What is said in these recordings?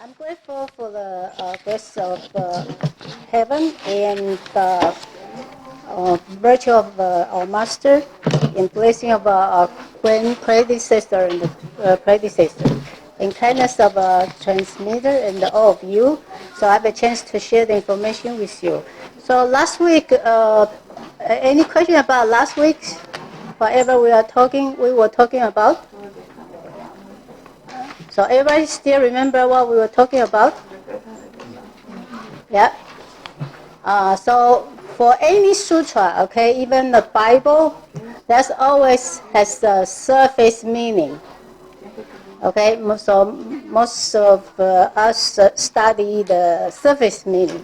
I'm grateful for the grace of heaven and the virtue of our master and blessing of our grand predecessor and predecessor, and kindness of a transmitter and all of you. So I have a chance to share the information with you. So last week, any question about last week? Whatever we were talking about. So everybody still remember what we were talking about? Yeah. So for any sutra, okay, even the Bible, that always has a surface meaning. Okay, so most of us study the surface meaning,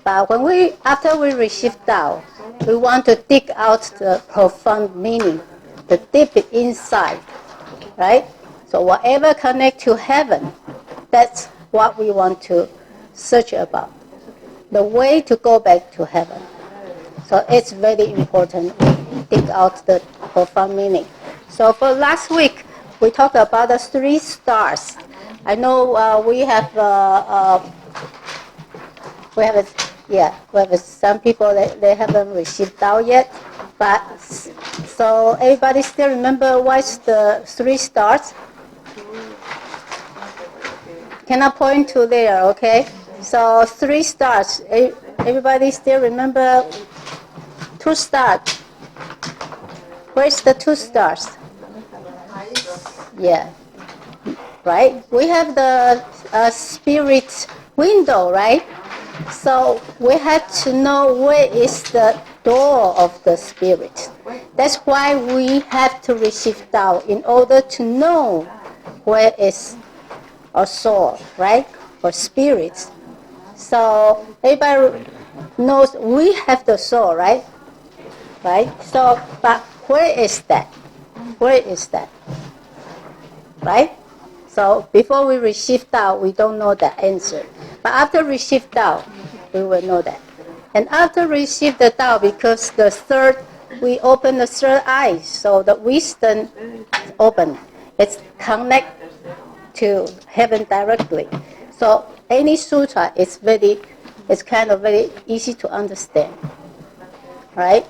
but after we receive Tao, we want to dig out the profound meaning, the deep inside, right? So whatever connect to heaven, that's what we want to search about. The way to go back to heaven. So it's very important we dig out the profound meaning. So for last week, we talked about the 3 stars. I know we have some people that they haven't received out yet, but so everybody still remember what's the 3 stars? Can I point to there? Okay. So 3 stars. Everybody still remember 2 stars? Where's the 2 stars? Yeah. Right? We have the spirit window, right? So we have to know where is the door of the spirit. That's why we have to receive Tao in order to know where is our soul, right? Or spirit. So everybody knows we have the soul, right? Right? So, but where is that? Where is that? Right? So before we receive Tao, we don't know the answer. But after receive Tao, we will know that. And after receive the Tao, because we open the third eye, so the wisdom is open. It's connect to heaven directly. So any sutra is kind of very easy to understand. Right?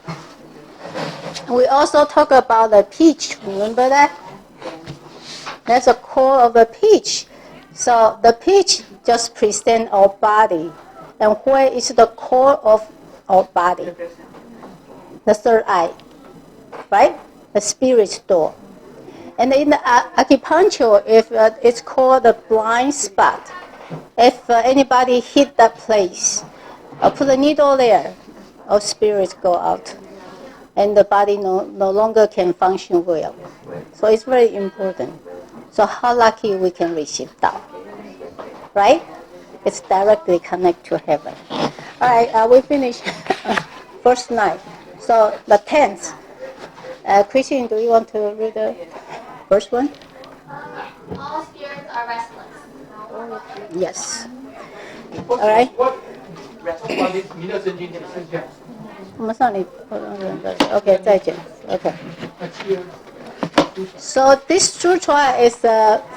We also talk about the peach. Remember that? That's the core of a peach. So the peach just presents our body. And where is the core of our body? The third eye, right? The spirit door. And in the acupuncture, if it's called the blind spot. If anybody hit that place, put a needle there, our spirits go out. And the body no longer can function well. So it's very important. So how lucky we can receive Tao, right? It's directly connect to heaven. All right, we finished first night. So the 10th. Christian, do you want to read the first one? All spirits are restless. Yes. All right. 我们上里 OK 再见 OK. So this sutra is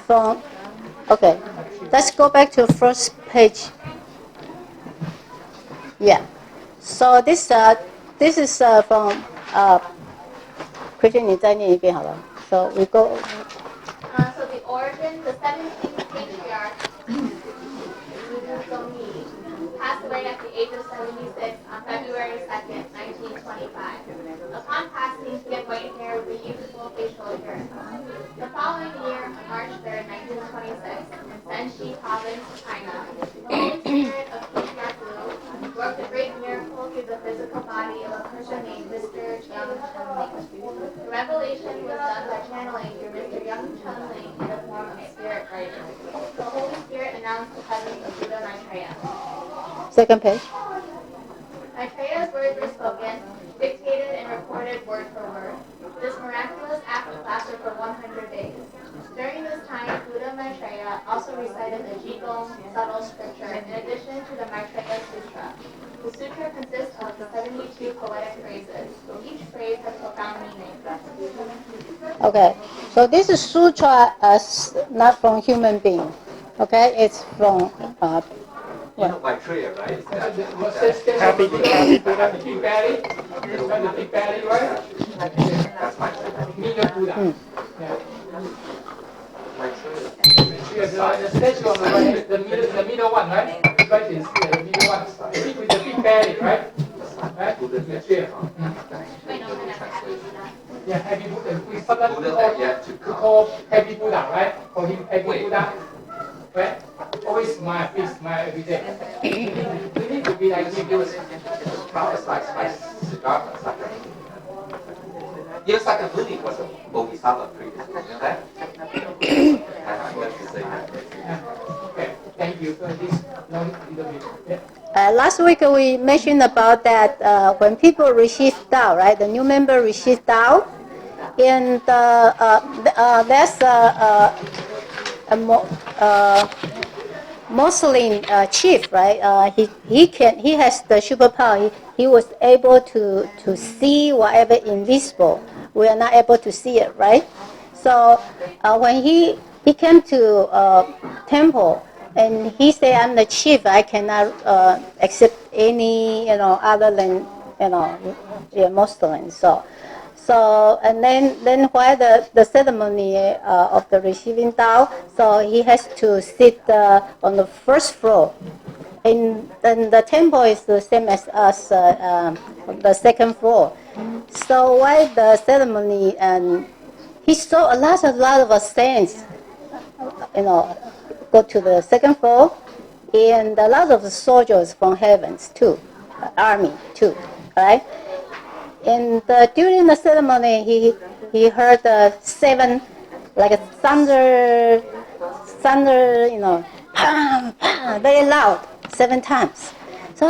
from. Okay, let's go back to first page. Yeah. So this is from Christian 你再念一遍好了. So we go. So the origin, the 17th patriarch, Judy, passed away at the age of 76 on February 2nd, 1925. Upon passing, he had white hair with a youthful facial appearance. The following year, on March 3rd, 1926, in Senshi Province, China, the Holy Spirit of Patriarch Wu worked a great miracle through the physical body of a person named Mr. Young Chun-Ling. The revelation was done by channeling through Mr. Young Chun-Ling in the form of spirit writing. The Holy Spirit announced the presence of Buddha Maitreya. Second page. Maitreya's words were spoken, dictated and recorded word for word. This miraculous act lasted for 100 days. During this time, Buddha Maitreya also recited the Jigong subtle scripture in addition to the Maitreya Sutra. The sutra consists of 72 poetic phrases. Each phrase has profound meaning. Okay, so this is sutra not from human being. Okay, it's from You know Maitreya, right? It's that Happy Happy Buddha. Big belly. This one, the big belly, right? That's Maitreya. Middle Buddha. Yeah. Maitreya. The statue on the right is the middle one, right? Right is here, the middle one. Big with the big belly, right? Right? Maitreya. Yeah, Happy Buddha. We sometimes call Happy Buddha, right? For him, Happy Buddha. Right? Always smile, please smile every day. We need to be like him. It was prophesied by Siddhartha. Even Sakyamuni was a bodhisattva previously. You know that? I meant to say that. Okay, thank you for this long interview. Yeah. Last week we mentioned about that when people receive Tao, right? The new member receive Tao, and there's a Muslim chief, right? He has the superpower. He was able to see whatever invisible. We are not able to see it, right? So when he came to temple and he said, "I'm the chief. I cannot accept any other than Muslim." So and then while the ceremony of the receiving Tao, so he has to sit on the first floor. And then the temple is the same as us, the second floor. So while the ceremony, and he saw a lot of saints, go to the second floor, and a lot of soldiers from heavens too, army too, right? And during the ceremony, he heard seven, like a thunder, pam, pam, very loud, 7 times. So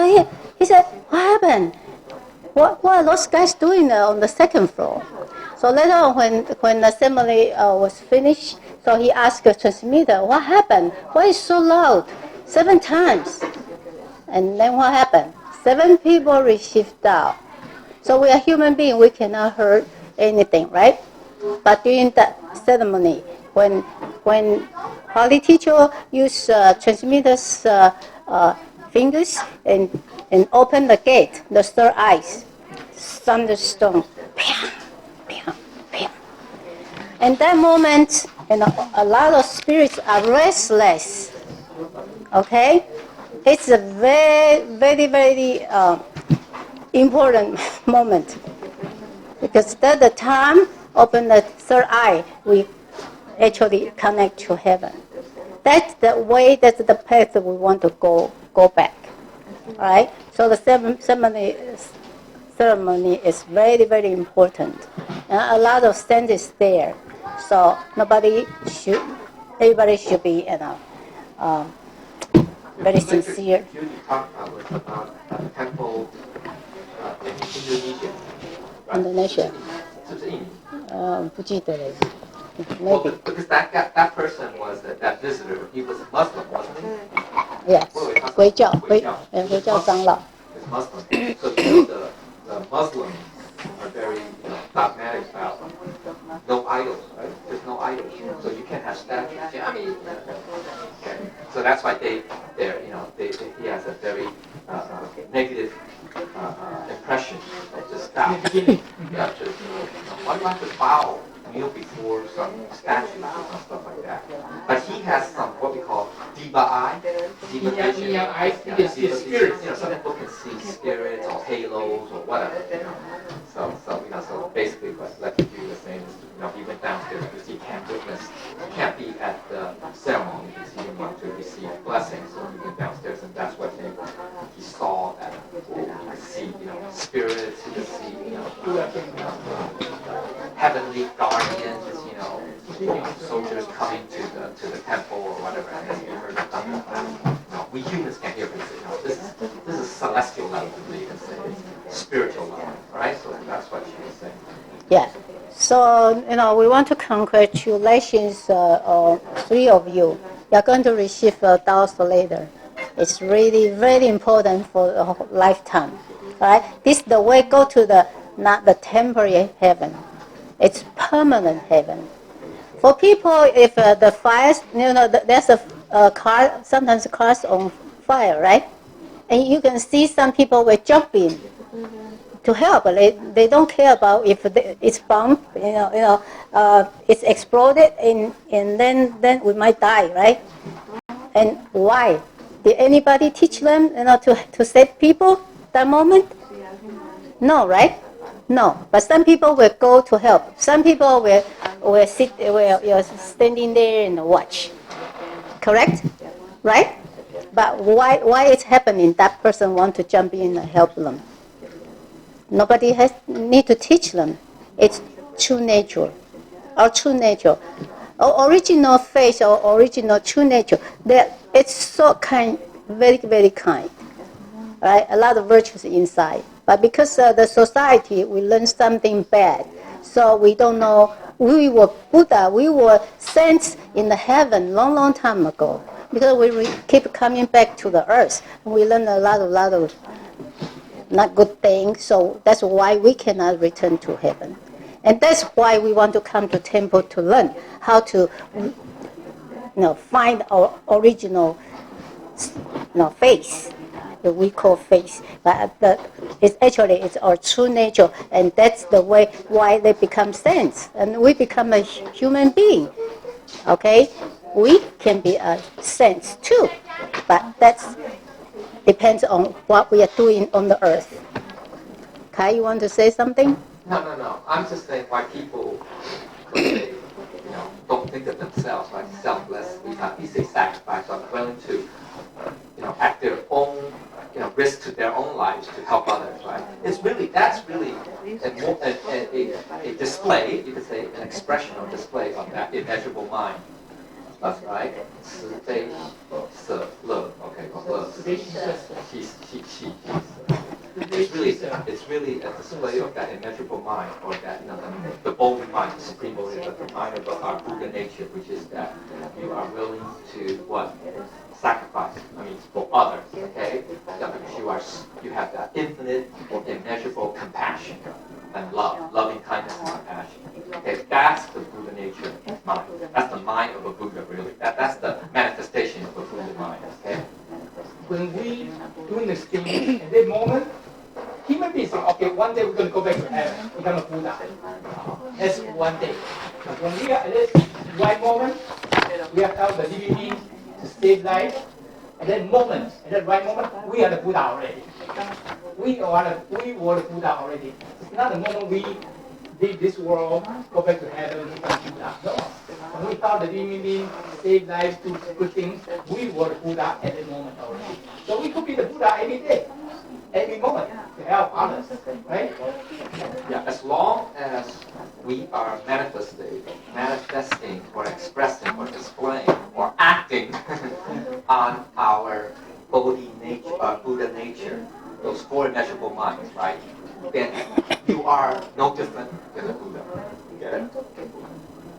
he said, "What happened? What are those guys doing on the second floor?" So later on, when the ceremony was finished, so he asked the transmitter, "What happened? Why is so loud? 7 times?" And then what happened? 7 people received Tao. So we are human beings, we cannot hurt anything, right? But during that ceremony, when Holy Teacher use transmitter's fingers and open the gate, the third eyes, thunderstorm, and that moment, a lot of spirits are restless. Okay, it's a very important moment. Because at the time, open the third eye, we actually connect to heaven. That's the way, that's the path we want to go back. Right? So the ceremony is very important. And a lot of saints is there. So everybody should be, very sincere. Judy talked about was about a temple in Indonesia. Right? Indonesia. 是不是印尼？不记得了。 Well, Maybe. because that person was that visitor. He was Muslim, wasn't he? Yes. 回教长老。 Is Muslim. So the Muslims are very dogmatic about no idols, right? There's no idols, so you can't have statues. Yeah, I mean, okay. So that's why he has a very negative impression of this Tao. Yeah, just why do I have to bow? Kneel before some statues or some stuff like that. But he has some what we call diva eye, diva vision. Eyes, you can see spirits. Some people can see spirits or halos or whatever. So basically what Judy was saying is, he went downstairs because he can't witness, he can't be at the ceremony because he didn't want to receive blessings. So he went downstairs, and that's what he saw. That he could see, spirits. He could see, heavenly guardians, soldiers coming to the temple or whatever, and then you heard the thunder. We humans can't hear this. This is celestial level, you can say. It's spiritual level, right? So that's what she was saying. Yeah. So we want to congratulations three of you. You're going to receive Taos later. It's really very important for a lifetime, right? This is the way go to not the temporary heaven. It's permanent heaven. For people, if the fires, there's car, sometimes cars on fire, right? And you can see some people will jump in to help. They don't care about if it's bombed, it's exploded, and then we might die, right? And why? Did anybody teach them, to save people that moment? No, right? No. But some people will go to help. Some people will sit, will standing there and watch. Correct? Right? But why it's happening? That person want to jump in and help them. Nobody has need to teach them. It's true nature. Our true nature. Our original face or original true nature. It's so kind, very, very kind. Right? A lot of virtues inside. But because the society, we learn something bad. So we don't know. We were Buddha. We were saints in the heaven long, long time ago. Because we keep coming back to the earth. We learn a lot of not good things. So that's why we cannot return to heaven. And that's why we want to come to temple to learn how to find our original face. That we call face, but it's our true nature, and that's the way why they become saints, and we become a human being. Okay, we can be a saint too, but that depends on what we are doing on the earth. Kai, you want to say something? No. I'm just saying why people, they, don't think of themselves like selfless. We say sacrifice, are willing to, at their own, risk to their own lives to help others, right? That's really a display, you could say, an expression or display of that immeasurable mind. That's right. 慈悲舍乐, okay, or 乐. It's really a display of that immeasurable mind, or that the Bodhi mind, the supreme Bodhi, the mind of our Buddha nature, which is that you are willing to what? Sacrifice. For others. Okay, because you have that infinite or immeasurable compassion and loving kindness and compassion. Okay, that's the Buddha nature mind. That's the mind of a Buddha, really. That's the manifestation of a Buddha mind. Okay. When we doing this thing at that moment, human beings think, okay, one day we're going to go back to heaven, become a Buddha. That's one day. But when we are at this right moment, we have found the living being to save life. At that moment, at that right moment, we are the Buddha already. We were the Buddha already. It's not the moment we leave this world, go back to heaven, become Buddha. No. When we found the living being, save life, do good things, we were the Buddha at that moment already. So we could be the Buddha any day, every moment, to help others, right? Yeah, as long as we are manifesting or expressing or displaying or acting on our Bodhi nature, Buddha nature, those four immeasurable minds, right? Then you are no different than a Buddha. Get it?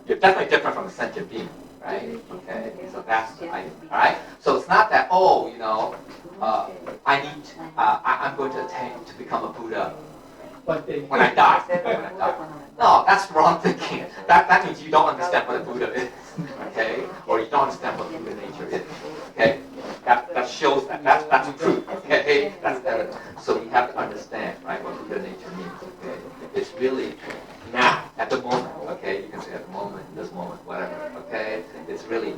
You're definitely different from a sentient being, right? Okay, so that's the idea. All right. So it's not that I'm going to attain to become a Buddha when I die. No, that's wrong thinking. That means you don't understand what a Buddha is, okay? Or you don't understand what Buddha nature is, okay? That shows that. That's truth, okay? That's evidence. So you have to understand, right, what Buddha nature means, okay? It's really now, at the moment, okay? You can say at the moment, this moment, whatever, okay? It's really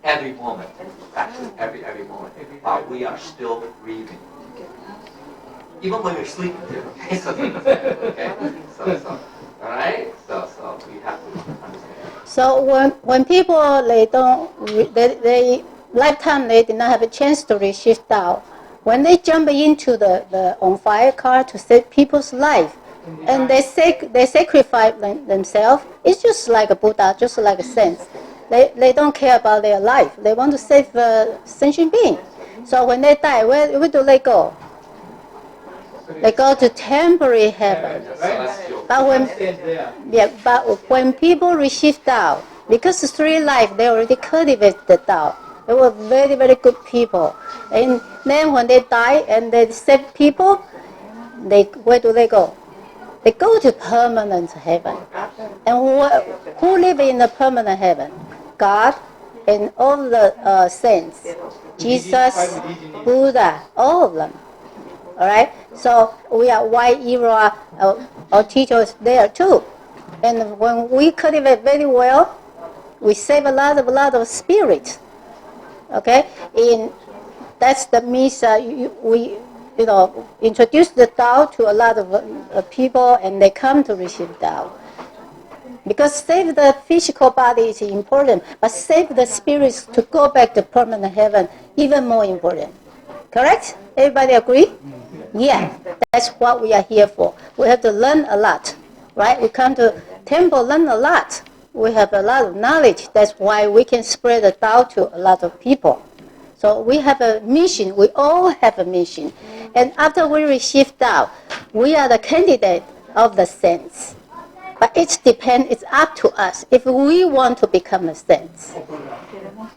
every moment, actually every moment, while we are still breathing. Even when we're sleeping too, okay? So, all right? So we have to understand. So when people they lifetime they did not have a chance to receive Tao, when they jump into the on fire car to save people's life, and they sacrifice themselves, it's just like a Buddha, just like a saint. They don't care about their life. They want to save a sentient being. So when they die, where do they go? They go to temporary heaven. But when people receive Tao, because through life they already cultivated the Tao. They were very, very good people. And then when they die and they save people, where do they go? They go to permanent heaven. And who live in the permanent heaven? God and all the saints, Jesus, Buddha, all of them. All right. So we are white era our teachers there too, and when we cultivate very well, we save a lot of spirit. Okay. In that's the means we introduce the Tao to a lot of people, and they come to receive Tao. Because save the physical body is important, but save the spirits to go back to permanent heaven even more important. Correct? Everybody agree? Yeah, that's what we are here for. We have to learn a lot, right? We come to temple, learn a lot. We have a lot of knowledge. That's why we can spread the Tao to a lot of people. So we have a mission. We all have a mission. And after we receive Tao, we are the candidate of the saints. But it depends, it's up to us if we want to become a saint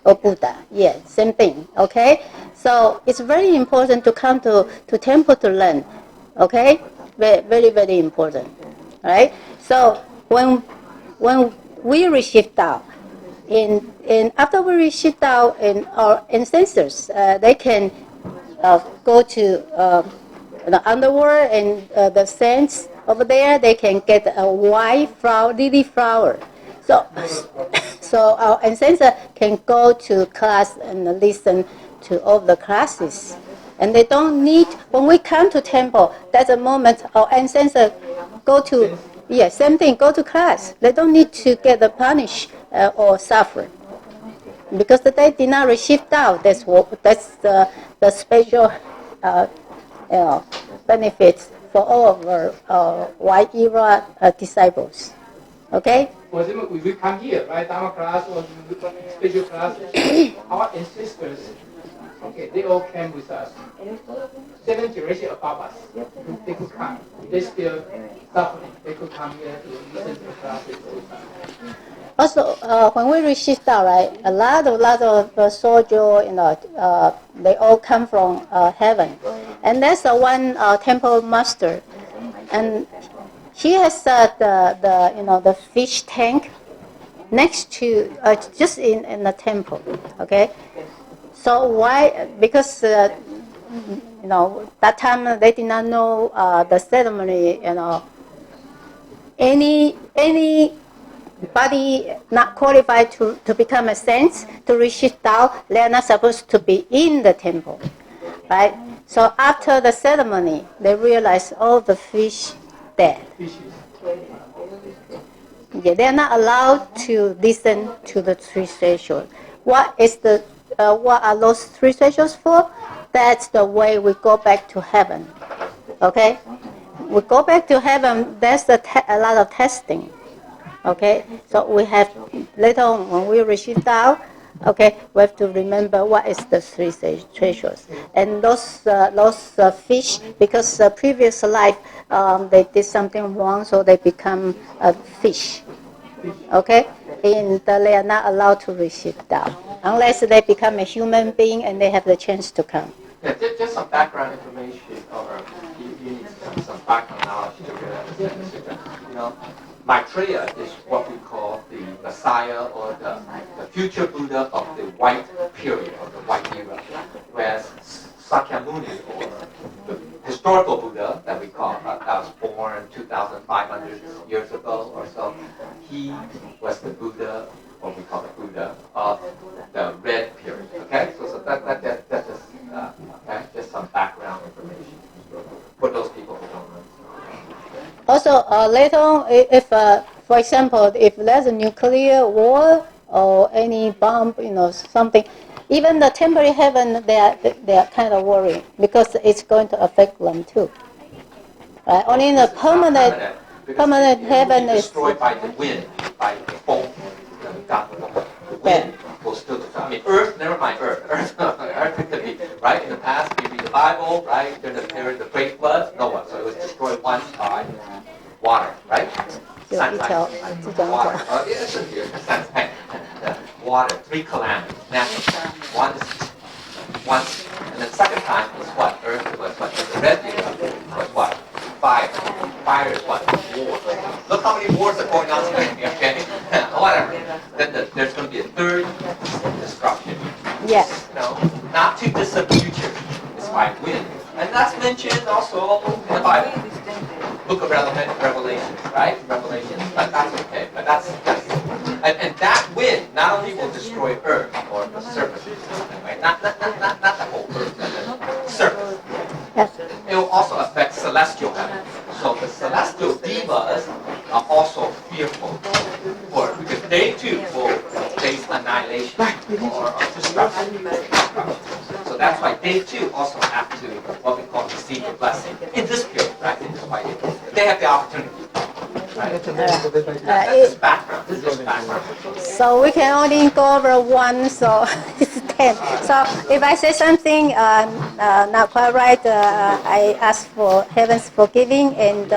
or Buddha. Yeah, same thing. Okay? So it's very important to come to temple to learn. Okay? Very, very important. Right? So when we receive Tao, and after we receive Tao, and our ancestors, they can go to the underworld, and the saints over there, they can get a white flower, lily flower. So our ancestors can go to class and listen to all the classes. And they don't need, when we come to temple, that's the moment our ancestors go to, same thing, go to class. They don't need to get punished or suffer. Because they did not receive Tao, that's the special benefits for all of our white era disciples. Okay? For example, if we come here, right, Dharma class or special class, our ancestors, okay, they all came with us. 7 generations above us, they could come. They still suffering. They could come here to listen to the classes. Also, when we receive Tao, right, a lot of soldiers, they all come from heaven, and there's one temple master, and he has the fish tank next to just in the temple. Okay, so why? Because that time they did not know the ceremony. Anybody not qualified to become a saint, to receive Tao, they are not supposed to be in the temple, right? So after the ceremony, they realize all the fish dead. Yeah, they are not allowed to listen to the three sessions. What are those three sessions for? That's the way we go back to heaven. Okay, we go back to heaven. There's a lot of testing. Okay, so we have later on when we receive Tao, okay, we have to remember what is the three treasures. And those fish, because previous life they did something wrong, so they become a fish. Okay, and they are not allowed to receive Tao unless they become a human being and they have the chance to come. Yeah, just some background information, or you need some background knowledge to really understand the Sutra. Maitreya is what we call the Messiah or the future Buddha of the white period, or the white era. Whereas Sakyamuni, or the historical Buddha that we call, that was born 2,500 years ago or so, he was the Buddha, or we call the Buddha, of the red period. Okay, so that's just just some background information for those people who don't know. Also, later on, if, for example, if there's a nuclear war or any bomb, something, even the temporary heaven, they are kind of worried because it's going to affect them too. Right? Only in the permanent heaven is destroyed by the wind, by the foam. The wind will still destroy. I mean, Earth, never mind Earth. Earth could be, right? In the past, you read the Bible, right? During the period of the Great Flood, no one. So it was destroyed once by water, right? Sunshine. Water. Oh, yeah, it's in here. Sunshine. Water. 3 calamities. Natural. Once. And then second time was what? Earth was what? The red era was what? Fire. Fire is what? War. Look how many wars are going on today, okay? Whatever. then there's going to be a third destruction. Yes. Not to distant future. It's by wind. And that's mentioned also in the Bible. Book of Revelation, right? Revelation. But that's okay. But that's and that wind not only will destroy Earth or the surface, right? Not the whole Earth, but the surface. Yes. It will also affect celestial heaven. So the celestial divas are also fearful for because they too will face annihilation or destruction. So that's why they too also have to what we call receive the blessing in this period, right? In this fight, they have the opportunity. Right? That's background. This is background. So we can only go over one, so it's 10. So if I say something not quite right, I ask for heaven's forgiving and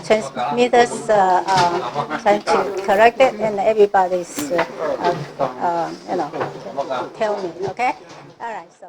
transmitters trying to correct it, and everybody's, tell me, okay? All right, so.